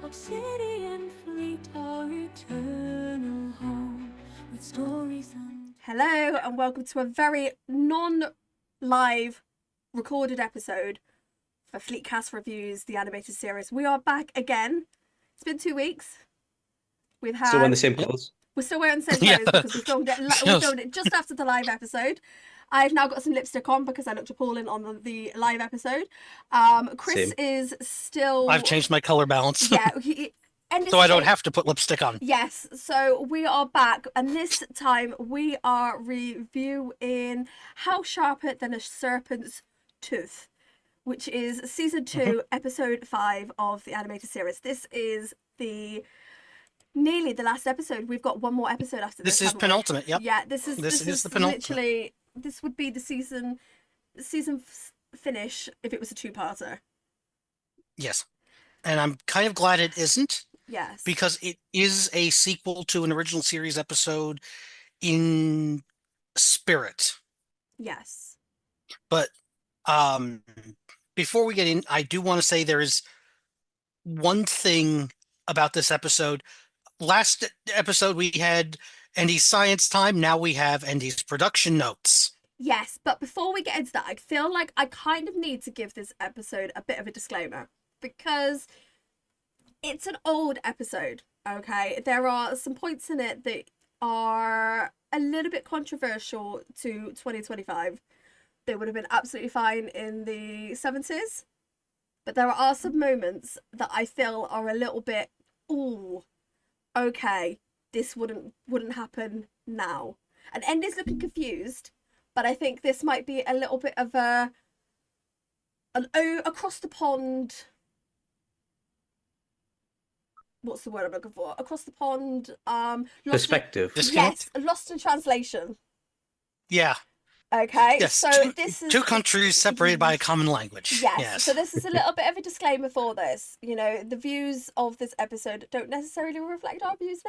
Obsidian Fleet, our eternal home, with stories and... Hello and welcome to a very non-live recorded episode for Fleetcast Reviews, the animated series. We are back again. It's been 2 weeks. We've had... Still wearing the same clothes. We're still wearing the same clothes because we filmed it just after the live episode. I've now got some lipstick on because I looked appalling on the live episode. Kris Same. is still... I've changed my color balance. Yeah. So I don't have to put lipstick on. Yes, so we are back, and this time we are reviewing How Sharper Than a Serpent's Tooth, which is season 2, episode 5 of the animated series. This is nearly the last episode. We've got one more episode after this. This is penultimate. Yep. Yeah, this is the penultimate. literally, this would be the season finish if it was a two-parter. Yes, and I'm kind of glad it isn't. Yes. Because it is a sequel to an original series episode in spirit. Yes. But before we get in, I do want to say there is one thing about this episode. Last episode we had Endy's science time. Now we have Endy's production notes. Yes, but before we get into that, I feel like I kind of need to give this episode a bit of a disclaimer because it's an old episode, okay? There are some points in it that are a little bit controversial to 2025. They would have been absolutely fine in the 70s, but there are some moments that I feel are a little bit, ooh, okay, this wouldn't happen now. And Endy's looking confused, but I think this might be a little bit of an across the pond... What's the word I'm looking for? Across the pond, Perspective. Yes, lost in translation. Yeah. Okay. Yes. So this is two countries separated by a common language. Yes. So this is a little bit of a disclaimer for this. You know, the views of this episode don't necessarily reflect our views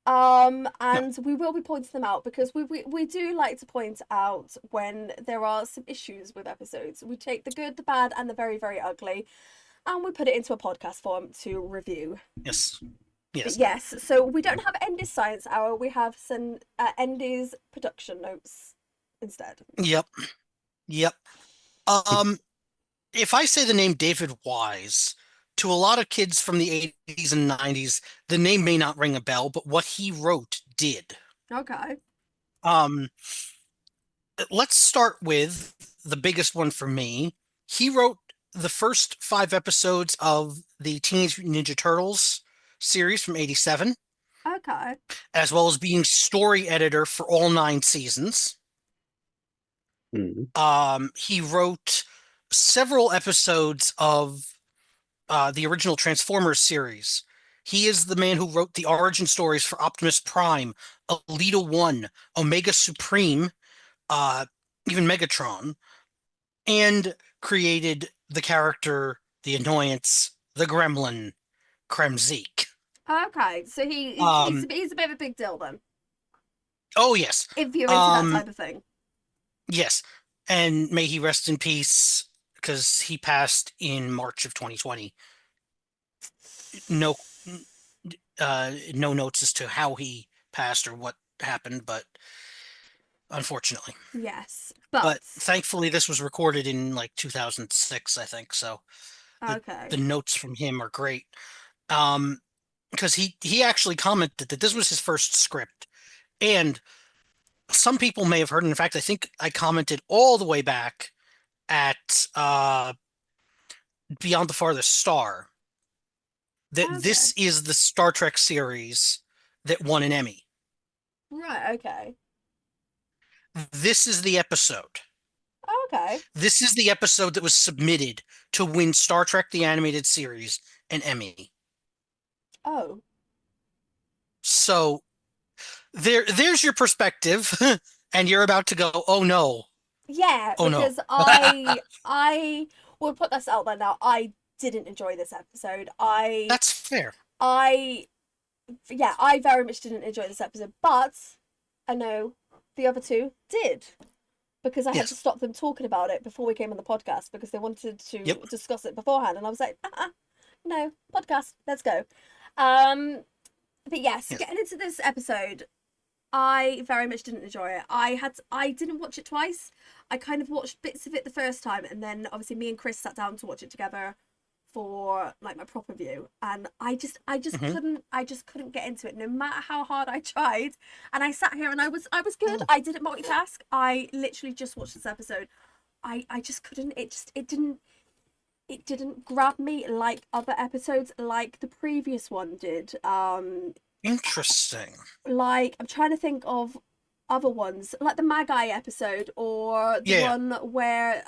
now. And we will be pointing them out because we do like to point out when there are some issues with episodes. We take the good, the bad, and the very, very ugly, and we put it into a podcast form to review. Yes. But yes, so we don't have Endy's Science Hour. We have some Endy's production notes instead. Yep. If I say the name David Wise, to a lot of kids from the 80s and 90s, the name may not ring a bell, but what he wrote did. Okay. Let's start with the biggest one for me. He wrote the first 5 episodes of the Teenage Mutant Ninja Turtles series from 87. Okay. As well as being story editor for all 9 seasons. Mm-hmm. He wrote several episodes of the original Transformers series. He is the man who wrote the origin stories for Optimus Prime, Elita 1, Omega Supreme, even Megatron, and created the character, the annoyance, the gremlin, Kremzeek. Okay, so he's a bit of a big deal then. Oh, yes. If you're into that type of thing. Yes, and may he rest in peace, because he passed in March of 2020. No notes as to how he passed or what happened, but unfortunately. Yes, but thankfully this was recorded in like 2006, I think. So the notes from him are great. Because he actually commented that this was his first script, and some people may have heard. In fact, I think I commented all the way back at Beyond the Farthest Star that this is the Star Trek series that won an Emmy. Right. Okay. This is the episode. Okay. This is the episode that was submitted to win Star Trek the Animated Series an Emmy. Oh. So there's your perspective, and you're about to go, oh no. Yeah, because I will put this out there now. I didn't enjoy this episode. That's fair. I very much didn't enjoy this episode, but I know the other two did. Because I had to stop them talking about it before we came on the podcast because they wanted to discuss it beforehand, and I was like, No, podcast. Let's go. But yes, Yes. getting into this episode, I very much didn't enjoy it. I didn't watch it twice. I kind of watched bits of it the first time, and then obviously me and Kris sat down to watch it together for like my proper view, and Mhm. I just couldn't get into it no matter how hard I tried. And I sat here and I was good. I didn't multitask. I literally just watched this episode. I just couldn't. It didn't grab me like other episodes like the previous one did. Interesting. Like I'm trying to think of other ones like the Magi episode or the Yeah, one where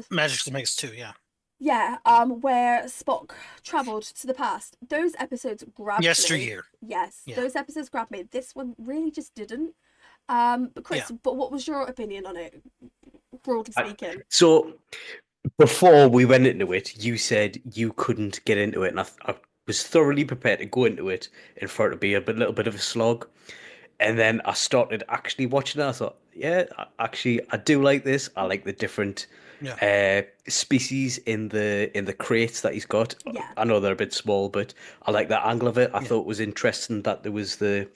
Magic the Makes too. Yeah. where Spock traveled to the past. Those episodes grabbed me. Yesteryear. Yes, Yeah. those episodes grabbed me. This one really just didn't. But Yeah. Kris, but what was your opinion on it, broadly speaking? So before we went into it, you said you couldn't get into it, and I was thoroughly prepared to go into it and for it to be little bit of a slog. And then I started actually watching it. I thought, yeah, actually, I do like this. I like the different Yeah. species in the crates that he's got. Yeah. I know they're a bit small, but I like that angle of it. I Yeah. thought it was interesting that there was the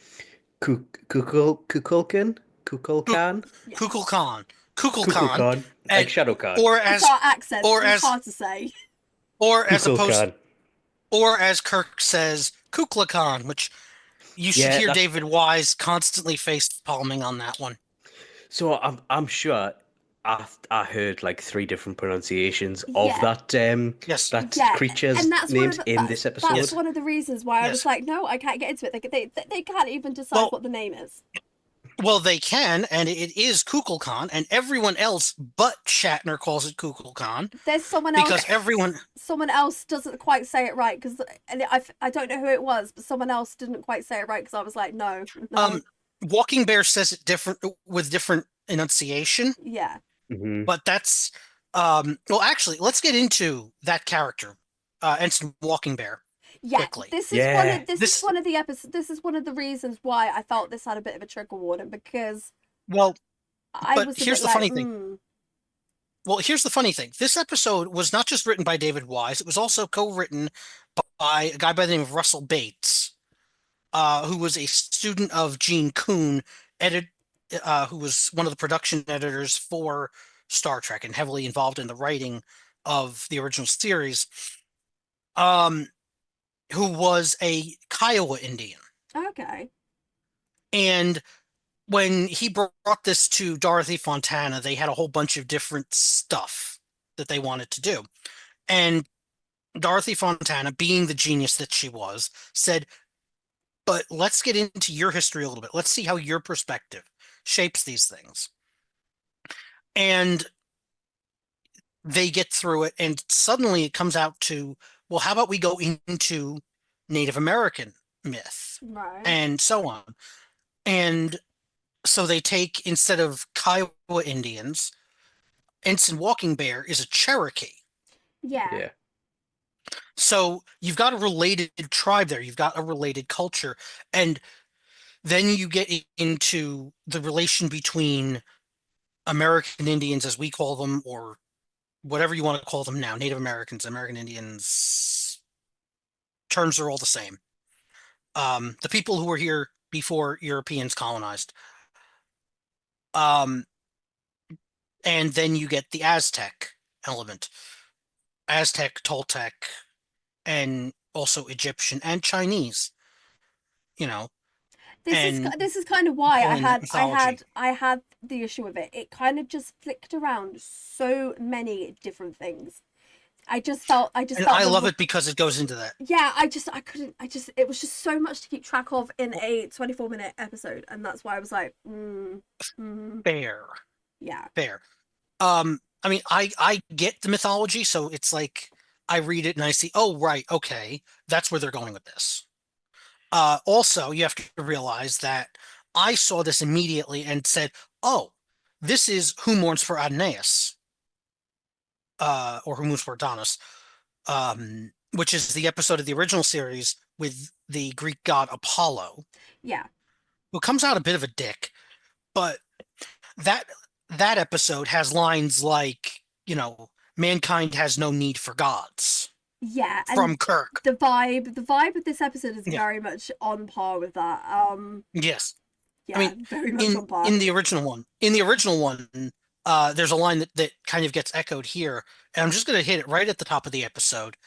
Kukulkan, Yeah. Kukulkan. Kukulkan. Kukulkan, like And Shadow Card. or It's as our accents, or so it's as hard to say. or as opposed Kukulkan. or as Kirk says, Kukulkan, which you should Yeah, hear that's David Wise constantly face palming on that one. so. I'm sure I heard like three different pronunciations of Yeah. Yes. that Yeah, creature's and that's one of names in this that's episode. one of the reasons why I was Yes. like, no, I can't get into it. They can't even decide Well, what the name is. well, they can, and it is Kukulkan, and everyone else but Shatner calls it Kukulkan There's someone else. because everyone. Someone else doesn't quite say it right because, and I don't know who it was, but someone else didn't quite say it right because I was like, no. Walking Bear says it different with different enunciation, Yeah. Hmm. but that's well, actually, let's get into that character, Ensign Walking Bear, Yeah, quickly. this is one Yeah. of this is This one of the episodes. This is one of the reasons why I felt this had a bit of a trigger warning because well, I but was a here's bit the like, funny thing. Well, here's the funny thing. This episode was not just written by David Wise, it was also co-written by a guy by the name of Russell Bates, who was a student of Gene Coon, who was one of the production editors for Star Trek and heavily involved in the writing of the original series, um, who was a Kiowa Indian. okay, And when he brought this to Dorothy Fontana, they had a whole bunch of different stuff that they wanted to do. And Dorothy Fontana, being the genius that she was, said, but let's get into your history a little bit. Let's see how your perspective shapes these things. And they get through it, and suddenly it comes out to, well, how about we go into Native American myth right, and so on. And so they take, instead of Kiowa Indians, Ensign Walking Bear is a Cherokee. yeah. Yeah. So you've got a related tribe there. You've got a related culture. And then you get into the relation between American Indians, as we call them, or whatever you want to call them now, Native Americans, American Indians, terms are all the same. The people who were here before Europeans colonized. And then you get the Aztec element. Aztec, Toltec, and also Egyptian and Chinese, you know, and This is kind of why pulling that mythology. I had the issue with it. It kind of just flicked around so many different things. I just felt And I love it because it goes into that. Yeah, I couldn't it was just so much to keep track of in a 24-minute episode, and that's why I was like, Fair. yeah. Fair. I mean, I get the mythology, so it's like I read it and I see, oh, right, okay, that's where they're going with this. Also, you have to realize that I saw this immediately and said, oh, this is Who Mourns for Adonais, or Who Mourns for Adonis, which is the episode of the original series with the Greek god Apollo, Yeah. who comes out a bit of a dick, but that that episode has lines like, mankind has no need for gods. Yeah, and from Kirk. the vibe of this episode is Yeah. very much on par with that. Yes. Yeah, I mean, very much on par. in the original one, there's a line that kind of gets echoed here, and I'm just going to hit it right at the top of the episode.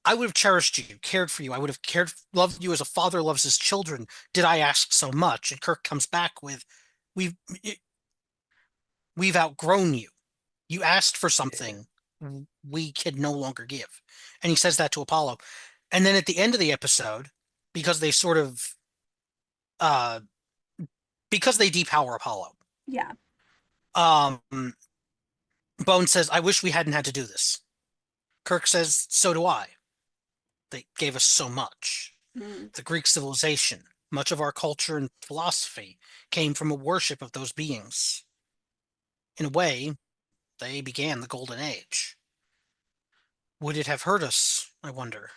I would have cherished you, cared for you. I would have loved you as a father loves his children. Did I ask so much? And Kirk comes back with, "We've we've outgrown you. You asked for something we can no longer give." And he says that to Apollo. And then at the end of the episode, because they sort of uh because they depower Apollo, Yeah. um Bone says, "I wish we hadn't had to do this." Kirk says, "So do I. They gave us so much. Mm. The Greek civilization, much of our culture and philosophy came from a worship of those beings. In a way, they began the Golden Age. Would it have hurt us, I wonder,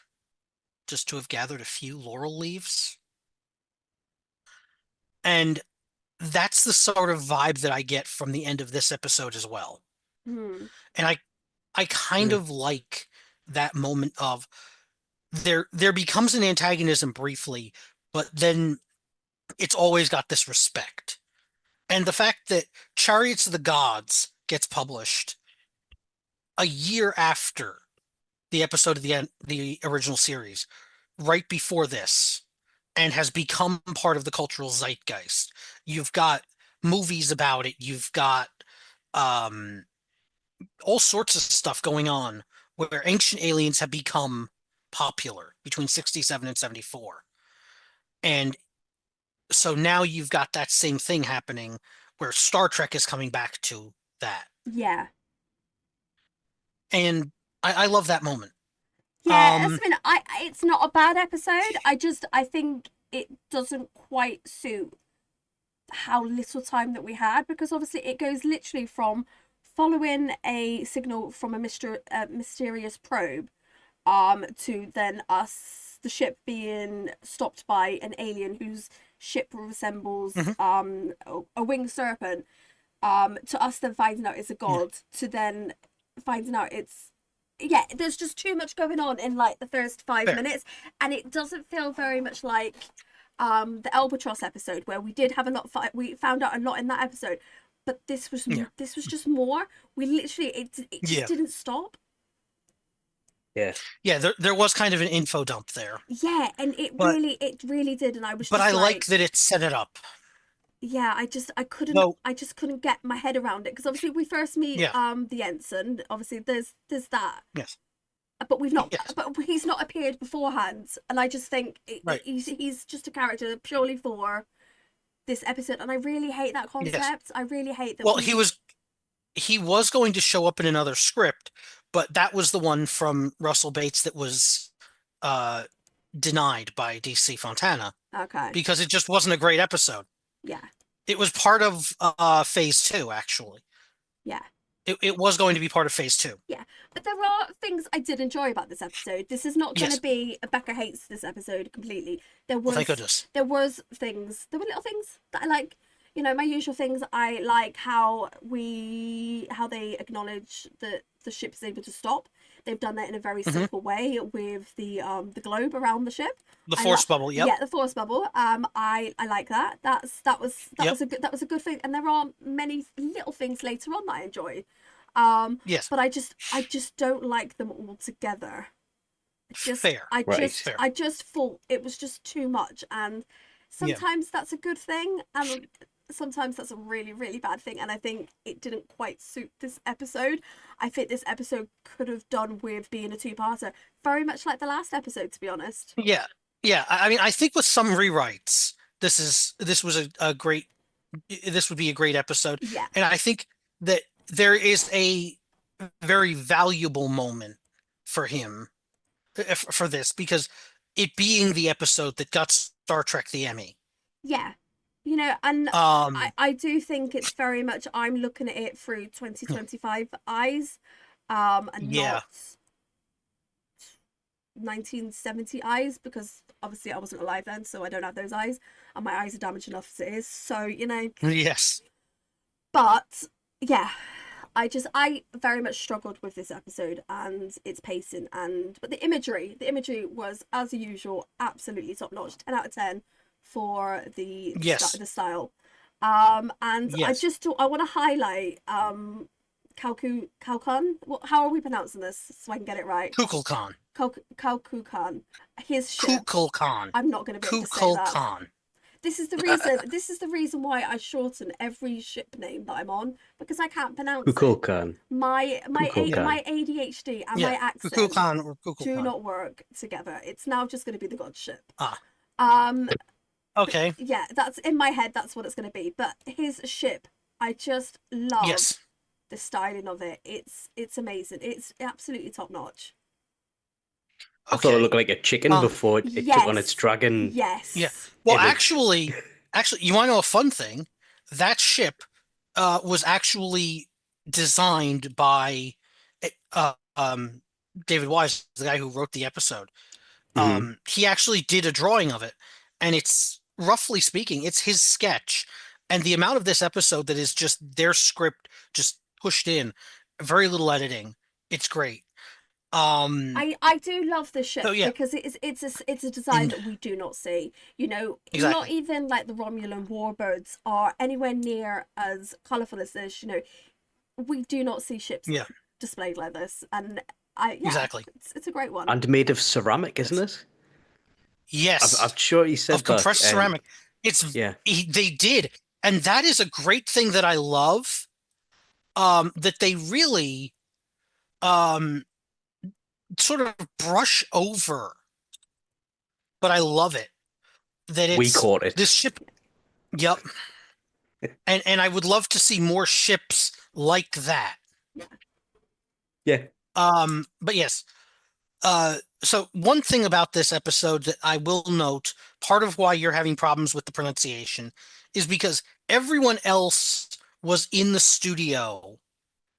just to have gathered a few laurel leaves?" And that's the sort of vibe that I get from the end of this episode as well. Mm. And I kind of like that moment of there becomes an antagonism briefly, but then it's always got this respect. And the fact that Chariots of the Gods gets published a year after the episode of the original series, right before this, and has become part of the cultural zeitgeist. You've got movies about it. You've got um, all sorts of stuff going on where ancient aliens have become popular between 67 and 74. And so now you've got that same thing happening where Star Trek is coming back to that. Yeah. And I love that moment. Yeah, it's not a bad episode. I think it doesn't quite suit how little time that we had, because obviously it goes literally from following a signal from a mysterious probe to then the ship being stopped by an alien whose ship resembles a winged serpent, to us then finding out it's a god, to then finding out it's there's just too much going on in like the first 5 minutes, and it doesn't feel very much like the Albatross episode, where we did have a lot we found out a lot in that episode, but this was just more. We literally it just didn't stop. Yeah, there was kind of an info dump there. Yeah, and it really did, and I was. But just I like that it set it up. Yeah, I just couldn't get my head around it, because obviously we first meet the ensign. Obviously, there's that. Yes. But we've not. Yes. But he's not appeared beforehand, and I just think he's just a character purely for this episode, and I really hate that concept. Yes. I really hate that. Well, he was going to show up in another script, but that was the one from Russell Bates that was denied by DC Fontana. Okay. Because it just wasn't a great episode. Yeah. It was part of phase 2, actually. Yeah. It was going to be part of phase 2. Yeah, but there are things I did enjoy about this episode. This is not going to be Becca hates this episode completely. There was, thank goodness. There were little things that I like. You know, my usual things. I like how they acknowledge that the ship is able to stop. They've done that in a very simple way with the globe around the ship. The force bubble, yeah, the force bubble. I like that. That was a good thing. And there are many little things later on that I enjoy. Yes. But I just don't like them all together. Fair. I just thought it was just too much, and sometimes that's a good thing, and sometimes that's a really, really bad thing, and I think it didn't quite suit this episode. I think this episode could have done with being a two-parter, very much like the last episode, to be honest. Yeah. I mean, I think with some rewrites, this would be a great episode. Yeah. And I think that there is a very valuable moment for him for this, because it being the episode that got Star Trek the Emmy. Yeah. You know, and I do think it's very much, I'm looking at it through 2025 eyes, and not 1970 eyes, because obviously I wasn't alive then, so I don't have those eyes, and my eyes are damaged enough as it is, so, you know. Yes. But, yeah, I very much struggled with this episode and its pacing, but the imagery was, as usual, absolutely top notch. 10 out of 10 for the Yes. the style. And Yes. I want to highlight Kukulkan. How are we pronouncing this so I can get it right? Kukulkan. Kukulkan. His ship. Kukulkan. I'm not going to be able to say that. Kukulkan. This is the reason. This is the reason why I shorten every ship name that I'm on, because I can't pronounce it. Kukulkan. My Kukulkan. ADHD and Yeah, my accent Kukulkan or do Kukulkan. not work together. It's now just going to be the god ship. Ah, Um. okay. Yeah, that's in my head. That's what it's going to be. But his ship, I just love Yes. the styling of it. It's amazing. It's absolutely top notch. I thought it looked like a chicken before it took on its dragon. Yes. Yeah. Well, image. actually, you want to know a fun thing? That ship was actually designed by David Wise, the guy who wrote the episode. Mhm. He actually did a drawing of it, and it's, roughly speaking, it's his sketch. And the amount of this episode that is just their script just pushed in, very little editing. It's great. I do love the ship So, yeah. because it's a design And- that we do not see. You know, Exactly. not even like the Romulan warbirds are anywhere near as colourful as this. You know, we do not see ships Yeah. displayed like this, and Exactly. it's a great one. And made of ceramic, isn't it? Yes. I'm sure he said Of compressed that. ceramic. They did, and that is a great thing that I love. That they really sort of brush over, but I love it. That We it's caught it. this ship. Yep. And I would love to see more ships like that. Yeah. But yes. So one thing about this episode that I will note, part of why you're having problems with the pronunciation is because everyone else was in the studio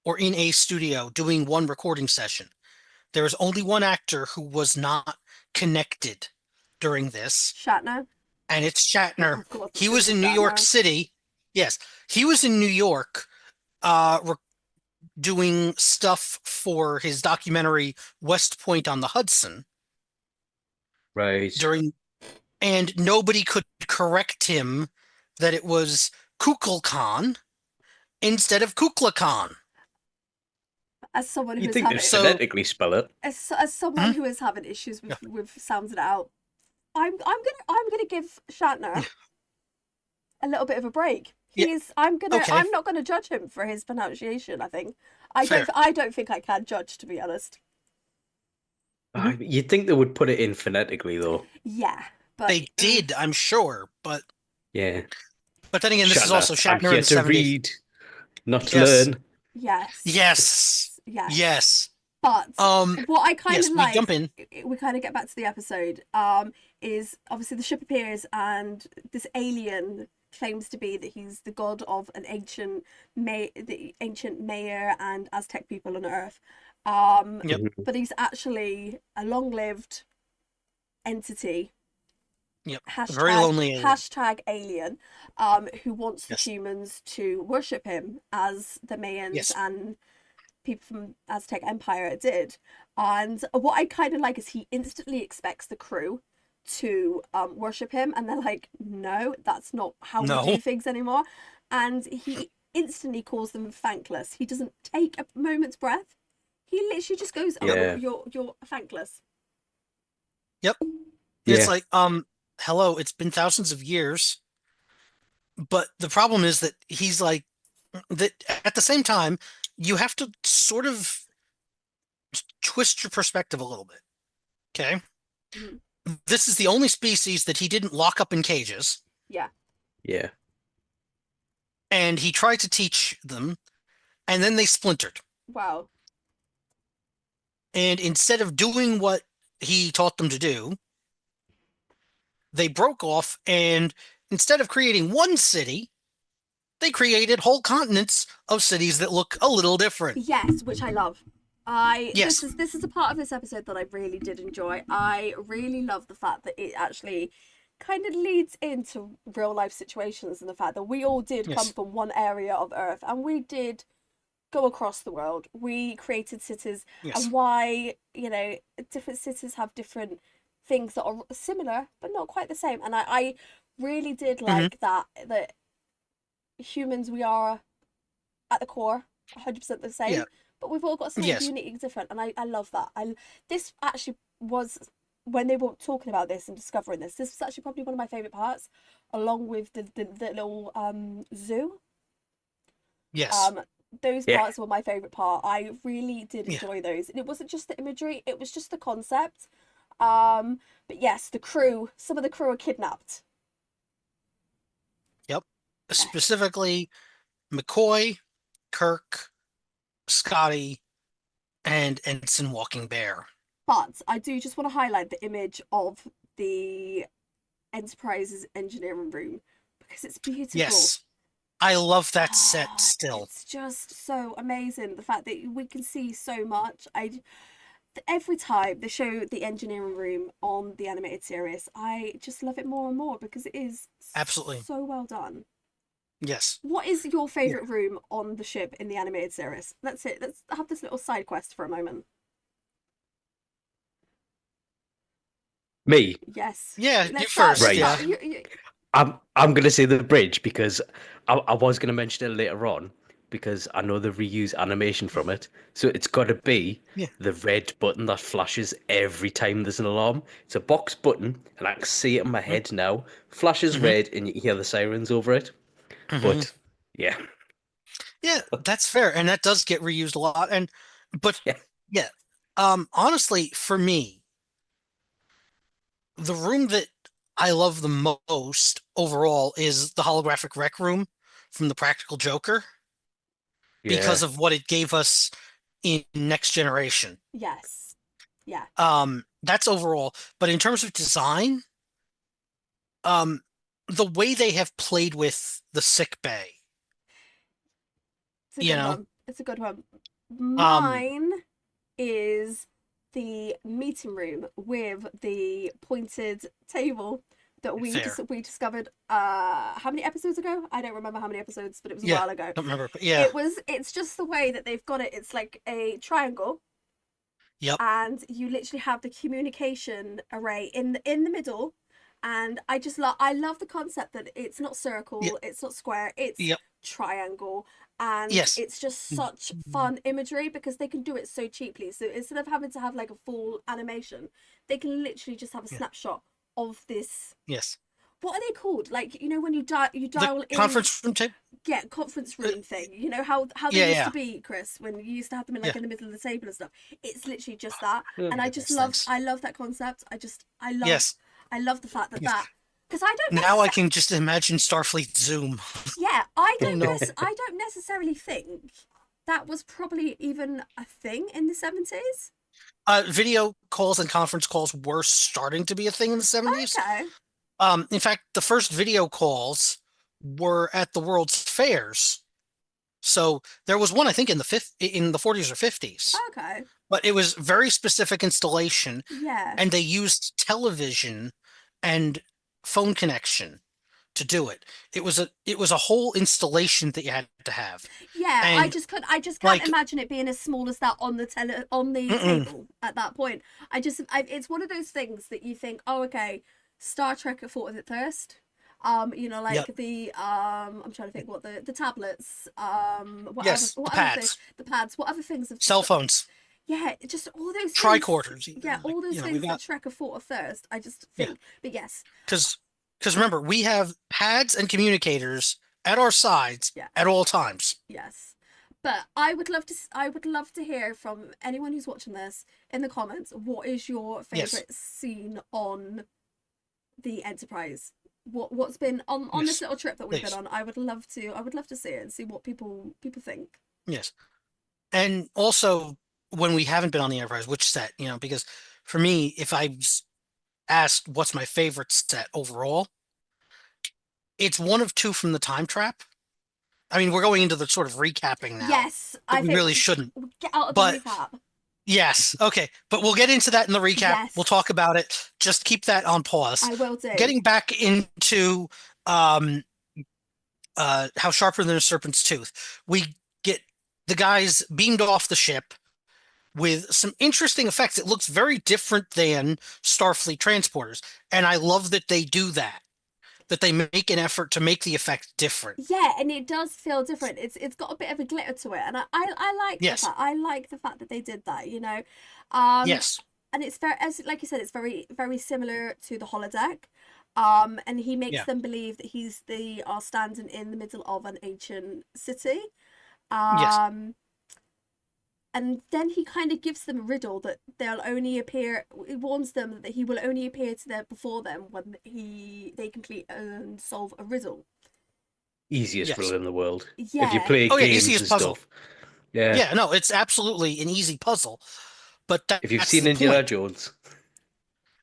or in a studio doing one recording session. There is only one actor who was not connected during this, Shatner. and it's Shatner. Of course, He it's was gonna in be New York Shatner. City. Yes, he was in New York doing stuff for his documentary West Point on the Hudson. Right. And nobody could correct him that it was Kukulkan instead of Kukulkan. As someone You who's think having they phonetically spell it? as someone who is having issues with sounds it out, I'm gonna give Shatner a little bit of a break. I'm not gonna judge him for his pronunciation. I think I don't think I can judge, to be honest. You'd think they would put it in phonetically, though. Yeah, but They did, I'm sure, but Yeah. but then again, this is also I'm Shatner here in the to 70s. read, not to Yes. learn. yes. But what I kind of like, we jump in. we kind of get back to the episode, is obviously the ship appears and this alien claims to be that he's the god of the ancient Maya and Aztec people on Earth. But he's actually a long-lived entity. Yep. Hashtag, Very lonely alien. Hashtag alien, who wants the humans to worship him as the Mayans and people from Aztec Empire did. And what I kind of like is he instantly expects the crew to worship him, and they're like, no, that's not how we do things anymore. And he instantly calls them thankless. He doesn't take a moment's breath. He literally just goes, you're thankless. Yep. It's like, hello, it's been thousands of years. But the problem is that he's like, that at the same time, you have to sort of twist your perspective a little bit. Okay? Mm-hmm. This is the only species that he didn't lock up in cages. Yeah. Yeah. And he tried to teach them, and then they splintered. Wow. And instead of doing what he taught them to do, they broke off, and instead of creating one city, they created whole continents of cities that look a little different. Yes, which I love. This is a part of this episode that I really did enjoy. I really love the fact that it actually kind of leads into real life situations, and the fact that we all did come from one area of Earth, and we did go across the world. We created cities, Yes. and why, different cities have different things that are similar but not quite the same. And I really did like that humans, we are at the core 100% the same, Yeah. but we've all got something Yes. uniquely different, and I love that. This actually was, when they were talking about this and discovering this was actually probably one of my favorite parts, along with the little zoo. Yes. Those Yeah. parts were my favorite part. I really did Yeah. enjoy those, and it wasn't just the imagery, it was just the concept. But yes, some of the crew are kidnapped. Yep. Specifically, McCoy, Kirk, Scotty, and Ensign Walking Bear. But I do just want to highlight the image of the Enterprise's engineering room, because it's beautiful. Yes. I love that set still. It's just so amazing, the fact that we can see so much. Every time they show the engineering room on the animated series, I just love it more and more, because it is Absolutely. so well done. Yes. What is your favorite room on the ship in the animated series? That's it. Let's have this little side quest for a moment. Me. Yes. Yeah, Let's you start. first. Let's Right. start. I'm gonna say the bridge because I was gonna mention it later on because I know they reuse animation from it. So it's gotta be Yeah. the red button that flashes every time there's an alarm. It's a box button, and I can see it in my head now. Flashes Mhm. red, and you hear the sirens over it. Mhm. But yeah, Yeah, that's fair, and that does get reused a lot. But yeah, yeah, honestly, for me, the room that I love the most overall is the holographic rec room from the Practical Joker because yeah. of what it gave us in Next Generation. Yes. Yeah. That's overall. But in terms of design, um, the way they have played with the sick bay, It's a you good know, one. It's a good one. um, Mine is the meeting room with the pointed table that fair. we discovered how many episodes ago? I don't remember how many episodes, but it was a Yeah, while ago. don't remember, but yeah, It's just the way that they've got it. It's like a triangle, yep, and you literally have the communication array in the middle. And I love the concept that it's not yeah, circle, it's not square, it's yep, triangle. And yes, it's just such fun imagery, because they can do it so cheaply. So instead of having to have like a full animation, they can literally just have a yeah, snapshot of this. yes. What are they called? Like, when you The dial in, conference room table, conference uh, room thing. You know how they yeah, used to yeah, be, Chris, when you used to have them in yeah. like in the middle of the table and stuff. It's literally just that. And Yeah. just Those things. I love that concept. Yes, I love the fact yes. that, because I don't Now I necessarily, can just imagine Starfleet Zoom. yeah, Oh no. I don't necessarily think that was probably even a thing in the 70s. Video calls and conference calls were starting to be a thing in the 70s. Okay. In fact, the first video calls were at the World's Fairs. So there was one, I think, in the 40s or 50s, Okay. but it was very specific installation, Yeah. and they used television and phone connection to do it. It was a whole installation that you had to have. Yeah, And I just can't like, imagine it being as small as that on the mm-mm, table at that point. It's one of those things that you think, oh, okay, Star Trek at thought of it first. yep, Like the I'm trying to think what the tablets, yes, the pads, the pads, what other things have cell just, phones, yeah, just all those things. tricorders, Yeah, even, like, all those we things that got, Trek have thought of first. I just yeah, think, but yes, because remember, we have pads and communicators at our sides yeah. at all times. Yes. But I would love to hear from anyone who's watching this in the comments. What is your Yes, favorite scene on the Enterprise? What's been on this yes, little trip that we've been please, on? I would love to see it and see what people think. yes. And also, when we haven't been on the Enterprise, which set, because for me, if I asked what's my favorite set overall, it's one of two from the time trap. I mean, we're going into the sort of recapping now Yes, that I we think really shouldn't. we get out of the But recap. yes, okay. But we'll get into that in the recap. We'll Yes, talk about it. Just keep that on pause. I will do. Getting back into um how sharper than a serpent's tooth. We get the guys beamed off the ship with some interesting effects. It looks very different than Starfleet transporters, and I love that they do that. That they make an effort to make the effect different. Yeah, and it does feel different. It's got a bit of a glitter to it, and I like the Yes. fact I like the fact that they did that. Yes. And it's very, as like you said, it's very very similar to the holodeck. And he makes Yeah. them believe that they are standing in the middle of an ancient city. Yes. And then he kind of gives them a riddle that they'll only appear. He warns them that he will only appear to them before them when they complete and solve a riddle. Easiest Yes. riddle in the world. Yeah. If you play Oh, yeah, games easiest and puzzle. stuff. Yeah. Yeah, no, it's absolutely an easy puzzle. But If you've that's seen the Indiana point. Jones.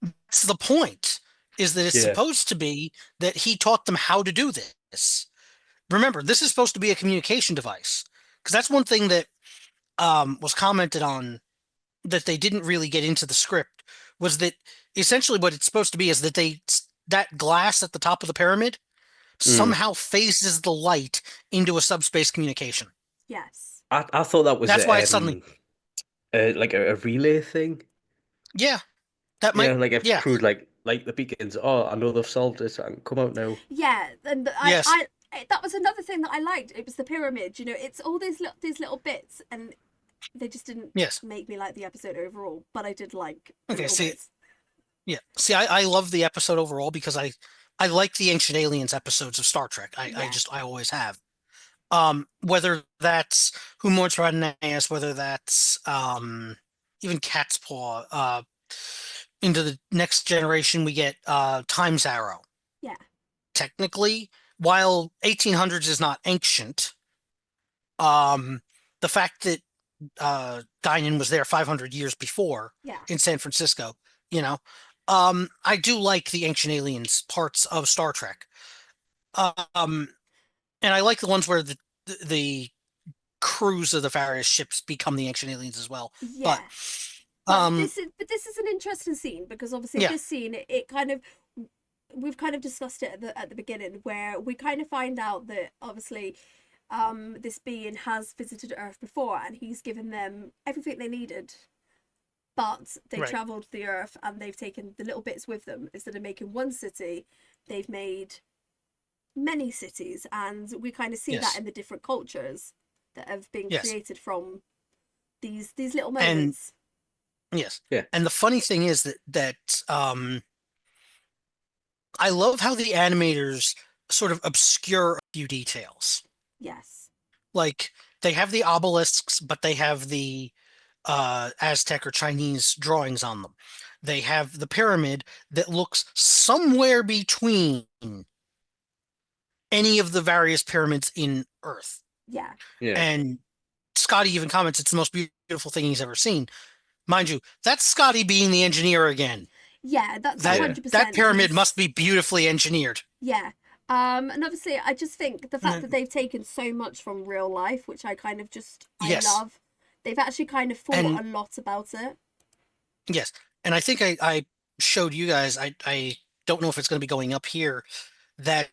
That's the point, is that it's Yeah. supposed to be that he taught them how to do this. Remember, this is supposed to be a communication device. Because that's one thing that was commented on that they didn't really get into the script, was that essentially what it's supposed to be is that that glass at the top of the pyramid somehow phases the light into a subspace communication. Yes. I thought that was That's why it's suddenly, like a relay thing. yeah, that Yeah, might, like if yeah, crew like the beacons. Oh, I know they've solved it. I can come out now. Yeah, and Yes. that was another thing that I liked. It was the pyramid. It's all these little bits, and they just didn't Yes. make me like the episode overall. But I did like the Okay, little see, bits. yeah. See, I love the episode overall because I like the Ancient Aliens episodes of Star Trek. I always have. Whether that's Who Mourns for Adonais, whether that's even Cat's Paw, into the Next Generation we get Time's Arrow. Yeah. Technically, while 1800s is not ancient, the fact that Guinan was there 500 years before Yeah. in San Francisco, I do like the Ancient Aliens parts of Star Trek. And I like the ones where the crews of the various ships become the Ancient Aliens as well. Yeah. But this is an interesting scene because obviously Yeah. this scene it kind of, we've kind of discussed it at the beginning, where we kind of find out that obviously this being has visited Earth before and he's given them everything they needed, but they Right. traveled the Earth and they've taken the little bits with them. Instead of making one city, they've made many cities, and we kind of see Yes. that in the different cultures that have been Yes. created from these little And- moments. yes. Yeah. And the funny thing is that I love how the animators sort of obscure a few details. Yes. Like they have the obelisks, but they have the Aztec or Chinese drawings on them. They have the pyramid that looks somewhere between any of the various pyramids in Earth. Yeah. Yeah. And Scotty even comments it's the most beautiful thing he's ever seen. Mind you, that's Scotty being the engineer again. Yeah, that's That 100%. that pyramid must be beautifully engineered. Yeah. And obviously, I just think the fact that they've taken so much from real life, which I kind of just, Yes. I love. They've actually kind of thought And- a lot about it. Yes. And I think I showed you guys, I don't know if it's going to be going up here, that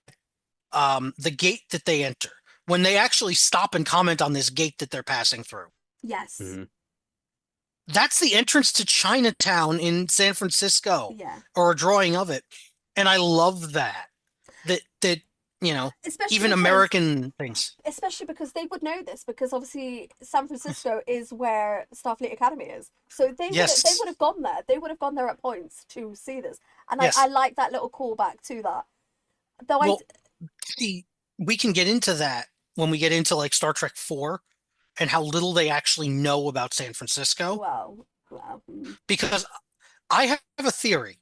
the gate that they enter, when they actually stop and comment on this gate that they're passing through, Yes. Mhm. that's the entrance to Chinatown in San Francisco, Yeah. or a drawing of it. And I love that Especially even because- American things. Especially because they would know this, because obviously San Francisco is where Starfleet Academy is. So Yes. they would have gone there. They would have gone there at points to see this. And Yes. I like that little callback to that. Though Well, see, we can get into that when we get into like Star Trek 4 and how little they actually know about San Francisco. well, Because I have a theory.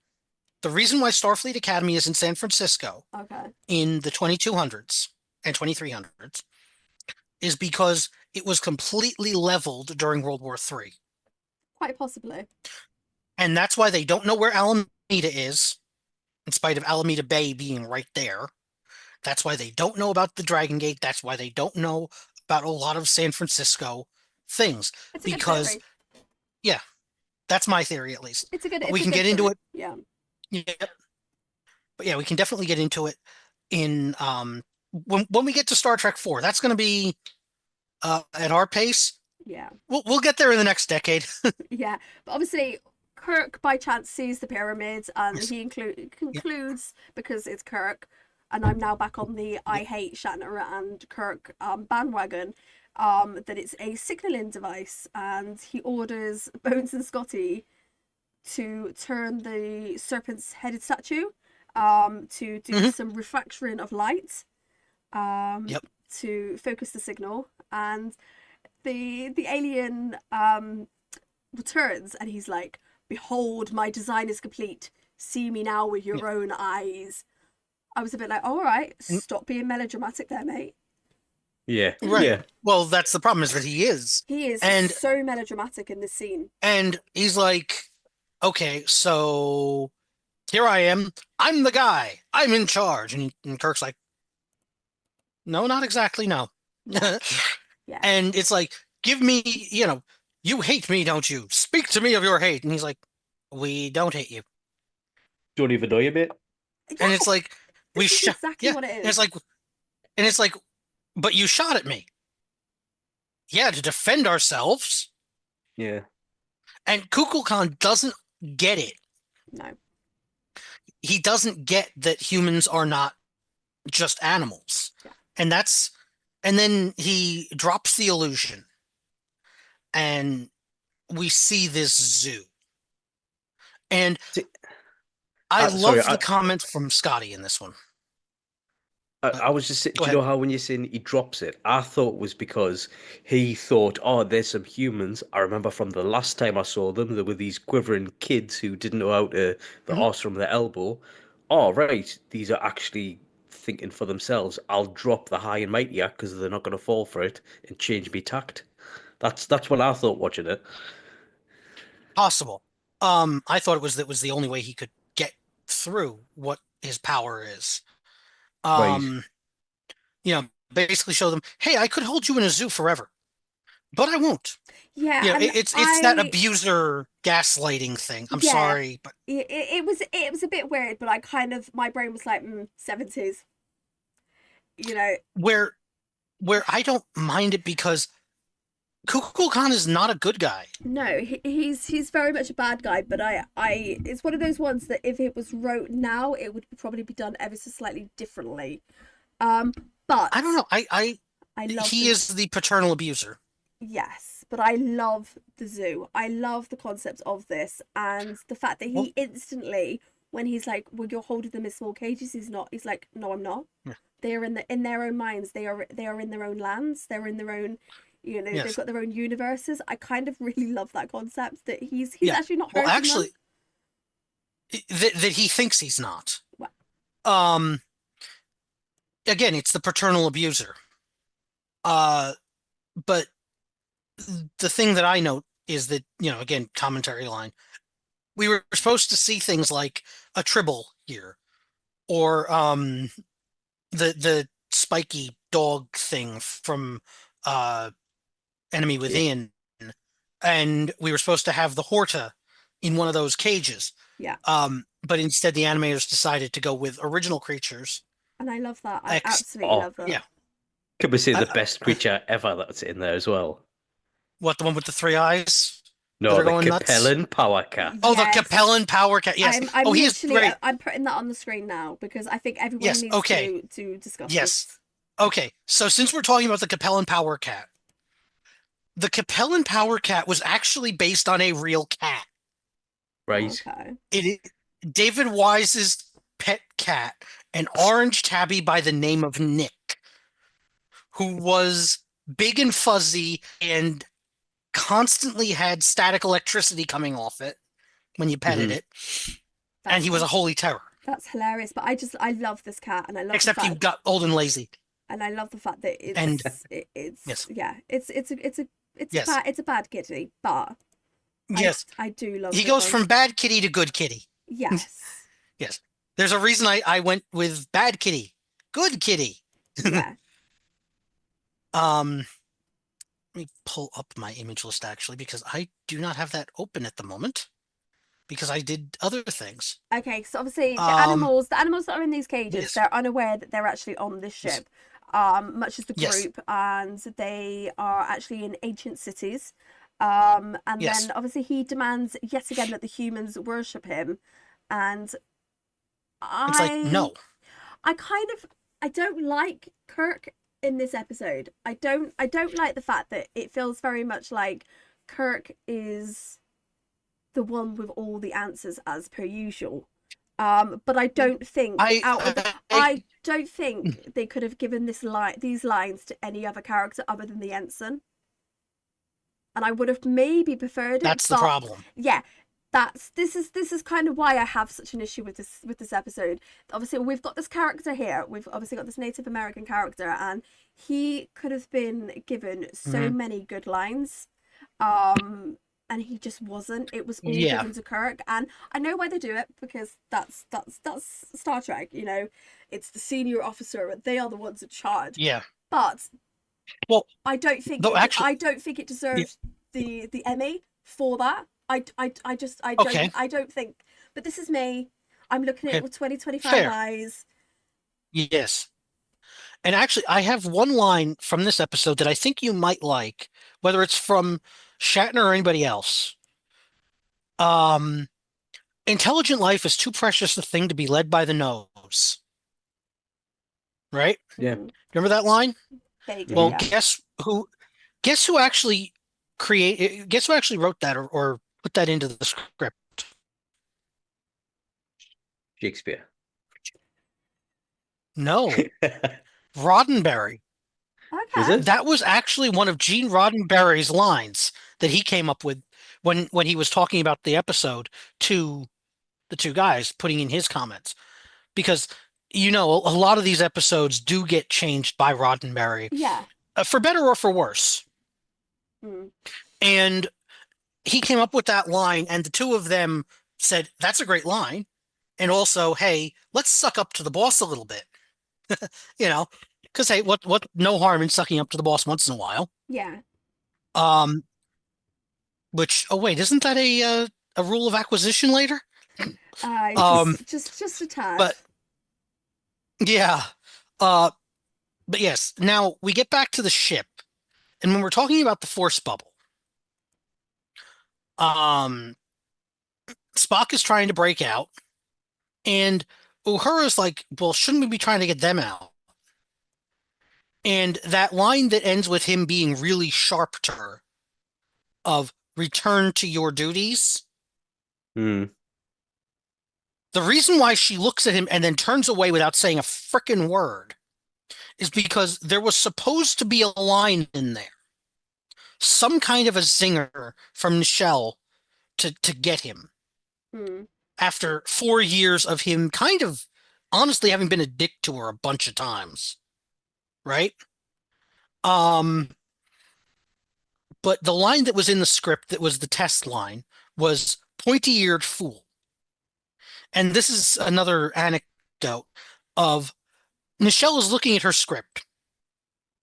The reason why Starfleet Academy is in San Francisco okay. in the 2200s and 2300s is because it was completely leveled during World War III. Quite possibly. And that's why they don't know where Alameda is, in spite of Alameda Bay being right there. That's why they don't know about the Dragon Gate. That's why they don't know about a lot of San Francisco things. It's a good Because theory. that's my theory, at least. It's a good. But It's we a can good get into theory. it. Yeah. Yep. But yeah, we can definitely get into it in when we get to Star Trek 4. That's going to be at our pace. Yeah. We'll get there in the next decade. Yeah, but obviously Kirk by chance sees the pyramids and Yes. he Yep. concludes, because it's Kirk, and I'm now back on the I Yep. hate Shatner and Kirk bandwagon, that it's a signaling device, and he orders Bones and Scotty to turn the serpent's headed statue to do Mhm. some refraction of light Yep. to focus the signal, and the alien returns and he's like, behold, my design is complete, see me now with Yeah. your own eyes. I was a bit like, all right, Mm. stop being melodramatic there, mate. Yeah. Right. Yeah. Well, that's the problem, is that he is. He is And so melodramatic in this scene. he's like, okay, so here I am. I'm the guy. I'm in charge. And Kirk's like, no, not exactly, no. Yeah. Yeah. And it's like, give me, you hate me, don't you? Speak to me of your hate. And he's like, we don't hate you. Don't even know you, mate. And it's Yeah, like, we this is shot. exactly Yeah. what it And is. it's like, but you shot at me. Yeah, to defend ourselves. Yeah. And Kukulkan doesn't get it. No. He doesn't get that humans are not just animals. Yeah. And then he drops the illusion and we see this zoo. And See, I sorry, love the comment from Scotty in this one. I was just saying, Go do you know how when you're saying he drops it, I thought it was because he thought, oh, there's some humans. I remember from the last time I saw them, there were these quivering kids who didn't know how to the Mhm. arse from their elbow. Oh, right, these are actually thinking for themselves. I'll drop the high and mighty act because they're not going to fall for it and change me tact. That's what I thought watching it. Possible. I thought that was the only way he could get through what his power is. Right. Basically show them, hey, I could hold you in a zoo forever, but I won't. Yeah, and It's that abuser gaslighting thing. I'm yeah, sorry, but it was a bit weird, but I kind of, my brain was like, 70s. where I don't mind it because Kukulkan is not a good guy. No, he's very much a bad guy, but I it's one of those ones that if it was wrote now, it would probably be done ever so slightly differently. But I don't know. I love He is the paternal abuser. Yes, but I love the zoo. I love the concept of this, and the fact that Well- he instantly, when he's like, well, you're holding them in small cages, he's like, no, I'm not. Yeah. They are in their own minds. They are in their own lands. They're in their own, Yes. they've got their own universes. I kind of really love that concept that he's Yeah. actually not Well, hurting actually, them. that he thinks he's not. Well. Again, it's the paternal abuser. But the thing that I note is that, again, commentary line, we were supposed to see things like a tribble here, or the spiky dog thing from Enemy-Within, and we were supposed to have the Horta in one of those cages. Yeah. But instead the animators decided to go with original creatures. And I love that. I absolutely Oh, love that. Yeah. Could we say the I- best creature ever that's in there as well? What, the one with the 3 eyes? No, They're the going nuts? Capellan Power Cat. Oh, Yes. the Capellan Power Cat. Yes. I'm he is literally great. I'm putting that on the screen now because I think everyone Yes, needs okay. to discuss Yes. this. Okay, so since we're talking about the Capellan Power Cat, the Capellan Power Cat was actually based on a real cat. Right. Okay. David Wise's pet cat, an orange tabby by the name of Nick, who was big and fuzzy and constantly had static electricity coming off it when you petted it, and he was a holy terror. That's hilarious. But I love this cat, and I love Except the he fact, got old and lazy. and I love the fact that it's And- it's Yes. yeah it's Yes. a bad kitty, but Yes, I do love he it goes when- from bad kitty to good kitty. yes Yes, there's a reason I went with bad kitty, good kitty. yeah Let me pull up my image list actually, because I do not have that open at the moment because I did other things. okay. So obviously the Um, animals that are in these cages, yes. they're unaware that they're actually on this Yes. ship. much as the Yes. group, and they are actually in ancient cities. And Yes. then obviously he demands yet again that the humans worship him, and It's like, no. I kind of I don't like Kirk in this episode. I don't like the fact that it feels very much like Kirk is the one with all the answers as per usual. But I don't think I don't think they could have given these lines to any other character other than the ensign. And I would have maybe preferred it. That's the problem. Yeah, this is kind of why I have such an issue with this episode. Obviously, we've got this character here. We've obviously got this Native American character, and he could have been given so many good lines. And he just wasn't. It was all given to Kirk, and I know why they do it, because that's Star Trek. You know, it's the senior officer, and they are the ones in charge. Yeah. But well, I don't think I don't think it deserves the Emmy for that. I don't think. But this is me. I'm looking at it with 2025 eyes. Yes. And actually, I have one line from this episode that I think you might like, whether it's from Shatner or anybody else. Intelligent life is too precious a thing to be led by the nose. Right? Yeah. Remember that line? Vaguely, well, yeah. guess who actually wrote that or put that into the script? Shakespeare. No. Roddenberry. Okay. Was it? That was actually one of Gene Roddenberry's lines that he came up with when he was talking about the episode to the two guys, putting in his comments. Because, a lot of these episodes do get changed by Roddenberry. Yeah. For better or for worse. And he came up with that line, and the two of them said, that's a great line. And also, hey, let's suck up to the boss a little bit. Because, hey, what no harm in sucking up to the boss once in a while. Yeah. Which, oh wait, isn't that a rule of acquisition later? Just a tad. But yeah. But yes, now we get back to the ship. And when we're talking about the force bubble, Spock is trying to break out, and Uhura's like, well, shouldn't we be trying to get them out? And that line that ends with him being really sharp to her of return to your duties. The reason why she looks at him and then turns away without saying a frickin' word is because there was supposed to be a line in there. Some kind of a zinger from Nichelle to get him. After 4 years of him kind of honestly having been a dick to her a bunch of times. Right? But the line that was in the script that was the test line was pointy-eared fool. And this is another anecdote of Nichelle is looking at her script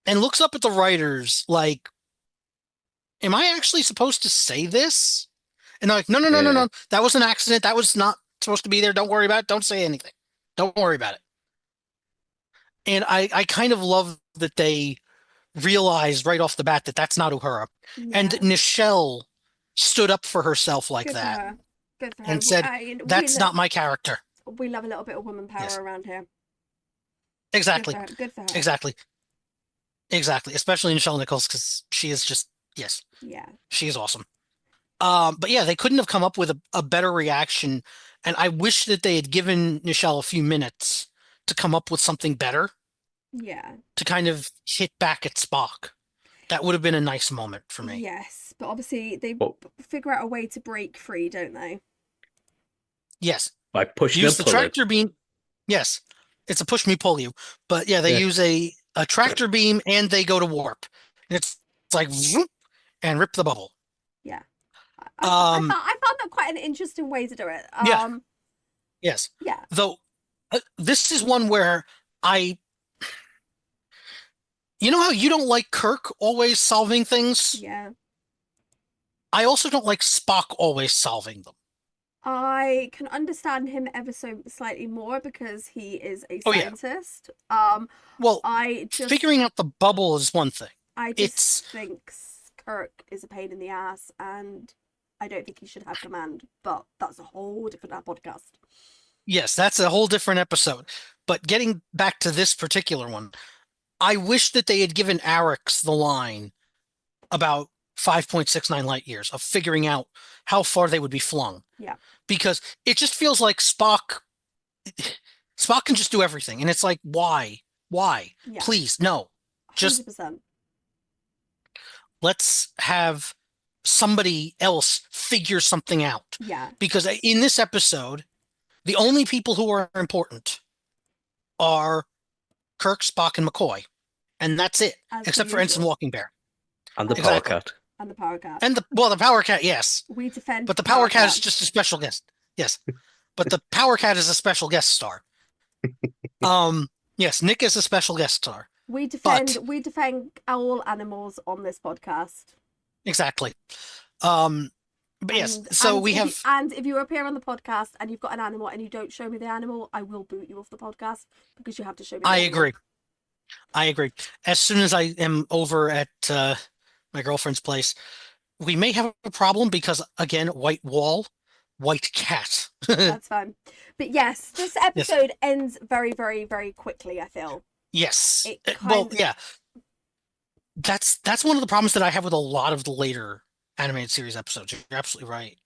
and looks up at the writers like, am I actually supposed to say this? And they're like, no. That was an accident. That was not supposed to be there. Don't worry about it. Don't say anything. Don't worry about it. And I kind of love that they realized right off the bat that that's not Uhura. Yeah. And Nichelle stood up for herself like Good that. For her. Good for her. And said, that's not my character. We love a little bit of woman power around here. Exactly. Good for her. Exactly. Especially Nichelle Nichols, because she is just, yes. Yeah. She is awesome. But yeah, they couldn't have come up with a better reaction. And I wish that they had given Nichelle a few minutes to come up with something better. Yeah. To kind of hit back at Spock. That would have been a nice moment for me. Yes. But obviously they figure out a way to break free, don't they? Yes. By pushing use the tractor beam. Yes. It's a push me pull you. But yeah, they use a tractor beam and they go to warp. And it's like whoop, and rip the bubble. Yeah. I found that quite an interesting way to do it. Yeah. Yes. Yeah. Though this is one where you know how you don't like Kirk always solving things? Yeah. I also don't like Spock always solving them. I can understand him ever so slightly more because he is a Oh, yeah. scientist. Well, I just figuring out the bubble is one thing. I just It's think Kirk is a pain in the ass, and I don't think he should have command. But that's a whole different podcast. Yes, that's a whole different episode. But getting back to this particular one, I wish that they had given Arix the line about 5.69 light years of figuring out how far they would be flung. Yeah. Because it just feels like Spock can just do everything. And it's like, why? Why? Yeah. Please, no. Just 100%. let's have somebody else figure something out. Yeah. Because in this episode, the only people who are important are Kirk, Spock, and McCoy. And that's it. As Except for per Ensign usual. Walking Bear. And the Power Exactly. Cat. And the Power Cat. And the Power Cat, yes. We defend. But the Power Cat is just a special guest. Yes. But the Power Cat is a special guest star. Yes, Nick is a special guest star. We defend all animals on this podcast. Exactly. But yes, so we have. And if you appear on the podcast and you've got an animal and you don't show me the animal, I will boot you off the podcast because you have to show me the animal. I agree. As soon as I am over at my girlfriend's place, we may have a problem because, again, white wall, white cat. That's fine. But yes, this episode ends very, very, very quickly, I feel. Yes. Yeah. That's one of the problems that I have with a lot of the later animated series episodes. You're absolutely right.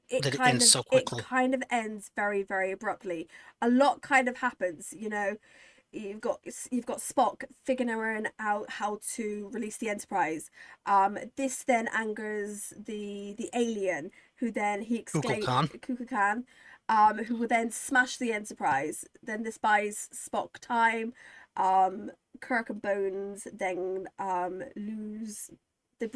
It ends so quickly. It kind of ends very, very abruptly. A lot kind of happens, you know. You've got Spock figuring out how to release the Enterprise. This then angers the alien, who then he exclaims Kukulkan, who will then smash the Enterprise. Then this buys Spock time. Kirk and Bones then loosen the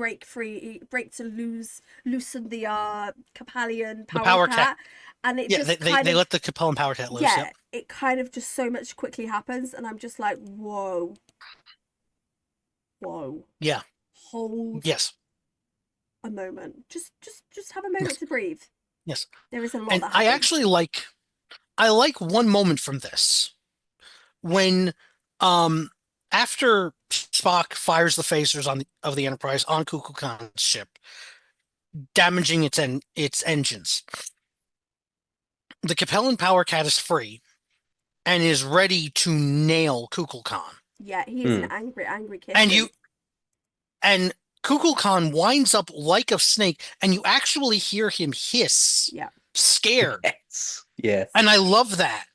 Capellian Power Cat. And it they let the Capellan Power Cat loose. Yeah, it kind of just so much quickly happens, and I'm just like, whoa. Yeah. Hold. Yes. A moment. Just have a moment to breathe. Yes. There isn't a lot and that happens. I like one moment from this when after Spock fires the phasers of the Enterprise on Kukulkan's ship, damaging its engines. The Capellan Power Cat is free and is ready to nail Kukulkan. Yeah, he's an angry kid. And Kukulkan winds up like a snake, and you actually hear him hiss. Yeah. Scared. Yes. Yeah. And I love that.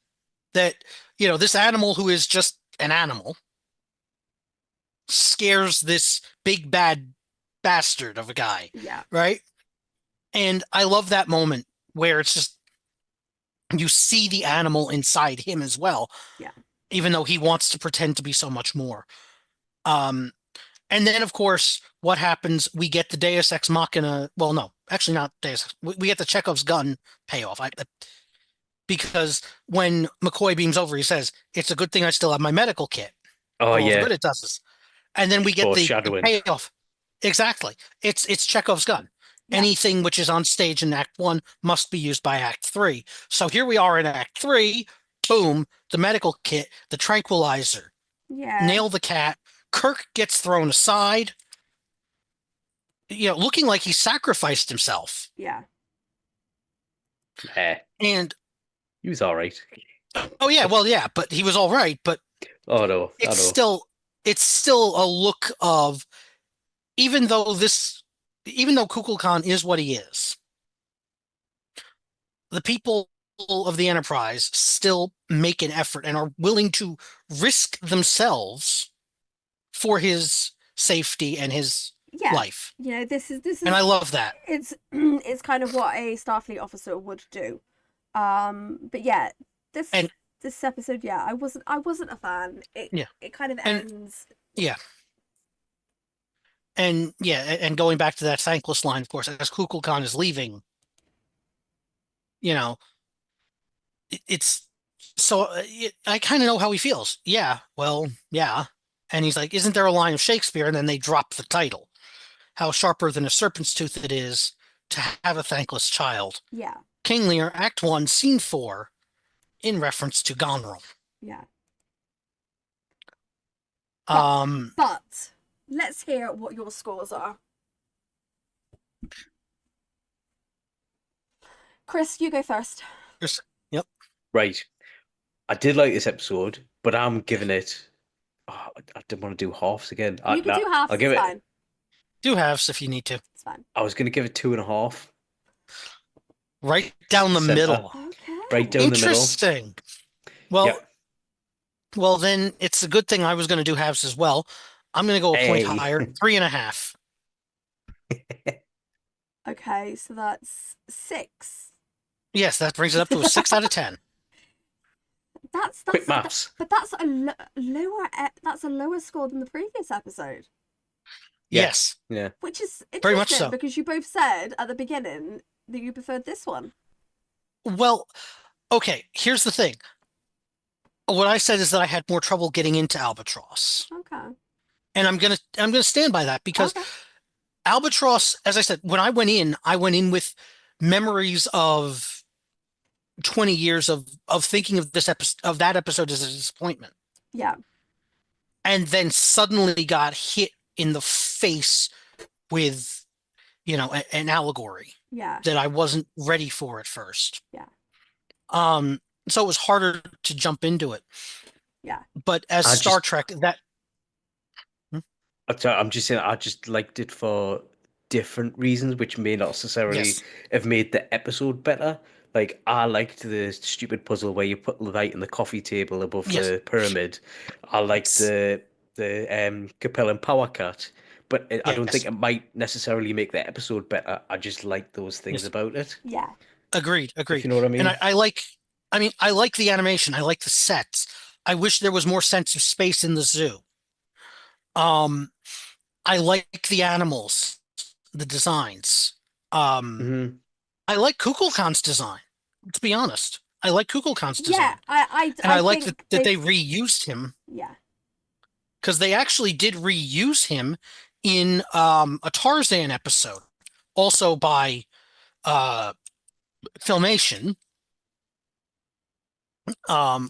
That, this animal who is just an animal scares this big bad bastard of a guy. Yeah. Right? And I love that moment where it's just you see the animal inside him as well. Yeah. Even though he wants to pretend to be so much more. And then, of course, what happens? We get the Deus Ex Machina. Well, no, actually not Deus Ex. We get the Chekhov's gun payoff. Because when McCoy beams over, he says, "It's a good thing I still have my medical kit." Oh, yeah. The good it does this. And then we get the payoff. Exactly. It's Chekhov's gun. Yeah. Anything which is on stage in Act 1 must be used by Act 3. So here we are in Act 3. Boom. The medical kit, the tranquilizer. Yeah. Nail the cat. Kirk gets thrown aside. Looking like he sacrificed himself. Yeah. And he was all right. Oh yeah, well yeah, but he was all right. But it's still a look of even though Kukulkan is what he is, the people of the Enterprise still make an effort and are willing to risk themselves for his safety and his life. This is and I love that. It's kind of what a Starfleet officer would do. But yeah, this episode, I wasn't a fan. It kind of ends. Yeah. And going back to that thankless line, of course, as Kukulkan is leaving, it's so I kind of know how he feels. Yeah, well, yeah. And he's like, "Isn't there a line of Shakespeare?" And then they drop the title. How sharper than a serpent's tooth it is to have a thankless child. Yeah. King Lear, Act 1, Scene 4, in reference to Gonrel. Yeah. Um, But let's hear what your scores are. Kris, you go first. yep. Right. I did like this episode, but I'm giving it. Oh, I didn't want to do halves again. You can do half. I'll It's give it. fine. Do halves if you need to. It's fine. I was going to give it 2.5. Right down the Center. middle. Okay. Right down the middle. Interesting. Well, Yep. well, then it's a good thing I was going to do halves as well. I'm going to go a point Hey. higher, 3.5. Okay, so that's 6. Yes, that brings it up to a 6 out of 10. That's Quick maths. but that's a lower. That's a lower score than the previous episode, Yeah. Yes. Yeah. which is Very much interesting so. because you both said at the beginning that you preferred this one. Well, okay, here's the thing. What I said is that I had more trouble getting into Albatross. Okay. And I'm gonna stand by that because Okay. Albatross, as I said, when I went in with memories of 20 years of thinking of that episode as a disappointment. Yeah. And then suddenly got hit in the face with, an allegory Yeah. that I wasn't ready for at first. Yeah. So it was harder to jump into it. Yeah. But as I Star just- Trek, that I'm just saying, I just liked it for different reasons, which may not necessarily Yes. have made the episode better. Like, I liked the stupid puzzle where you put the light in the coffee table above Yes. the pyramid. I liked the compelling power cut, but I don't Yes. think it might necessarily make the episode better. I just like those things Yes. about it. Yeah. Agreed. If you know what I mean. And I like the animation. I like the sets. I wish there was more sense of space in the zoo. I like the animals, the designs. Mhm. I like Kukulkan's design. To be honest, I like Kukulkan's design. Yeah. And I like think that they they've- reused him Yeah. because they actually did reuse him in a Tarzan episode, also by Filmation,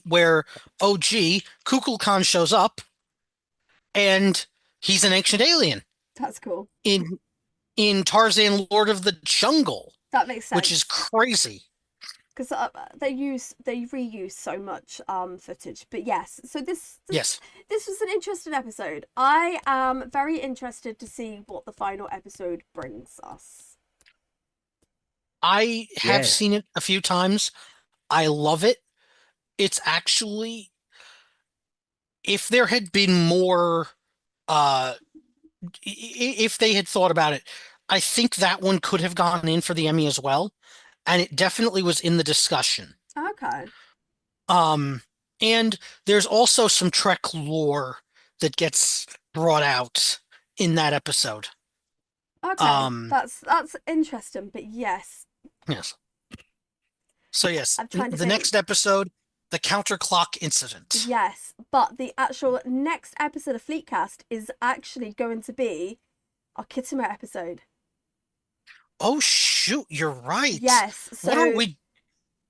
where Kukulkan shows up and he's an ancient alien That's cool. in Tarzan Lord of the Jungle, That makes sense. which is crazy. because they reuse so much footage. But yes, so this Yes. this was an interesting episode. I am very interested to see what the final episode brings us. I have Yeah. seen it a few times. I love it. It's actually, if there had been more, if they had thought about it, I think that one could have gone in for the Emmy as well. And it definitely was in the discussion. Okay. And there's also some Trek lore that gets brought out in that episode. Okay. That's interesting, but yes. Yes. So yes, I'm trying to the think. next episode, the counterclock incident. Yes, but the actual next episode of Fleetcast is actually going to be our Kittimer episode. Oh shoot, you're right. Yes. So What are we?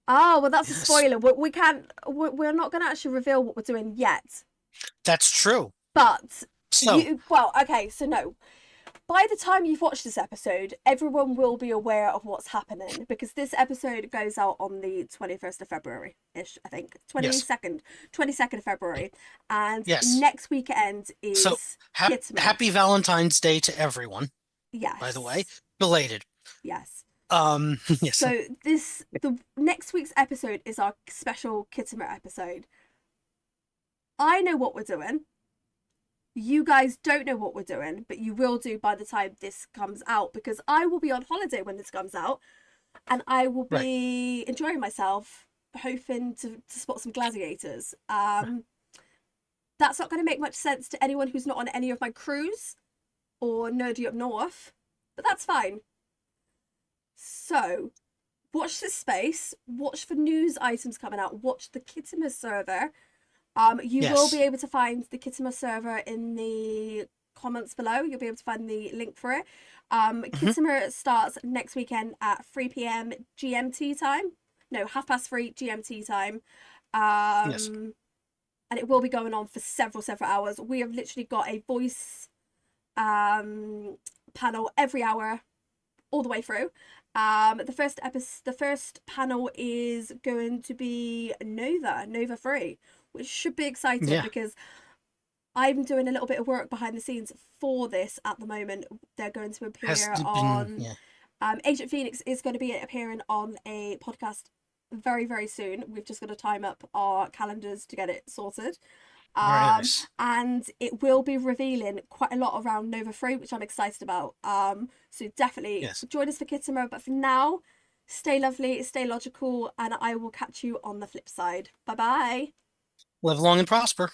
Oh, well, that's a Yes. spoiler. We can't. We're not going to actually reveal what we're doing yet. That's true. But So okay. So no. By the time you've watched this episode, everyone will be aware of what's happening because this episode goes out on the 21st of February-ish, I think. 22nd of February. And Yes. next weekend is So, Kittimer. happy Valentine's Day to everyone. Yes. By the way, belated. Yes. Yes. So the next week's episode is our special Kittimer episode. I know what we're doing. You guys don't know what we're doing, but you will do by the time this comes out because I will be on holiday when this comes out and I will be enjoying myself, hoping to spot some gladiators. That's not going to make much sense to anyone who's not on any of my crews or Nerdy Up North, but that's fine. So, watch this space, watch for news items coming out, watch the Kittimer server. You will Yes. be able to find the Kittimer server in the comments below. You'll be able to find the link for it. Mm-hmm. Kittimer starts next weekend at 3 p.m. GMT time. No, 3:30 GMT time. Yes. And it will be going on for several hours. We have literally got a voice panel every hour all the way through. The first panel is going to be Nova 3, which should be exciting because I'm doing a little bit of work behind the scenes for this at the moment. They're going to appear on Agent Phoenix is going to be appearing on a podcast very, very soon. We've just got to time up our calendars to get it sorted. Very nice. And it will be revealing quite a lot around Nova 3, which I'm excited about. So definitely join us for Kittimer. But for now, stay lovely, stay logical, and I will catch you on the flip side. Bye bye. Live long and prosper.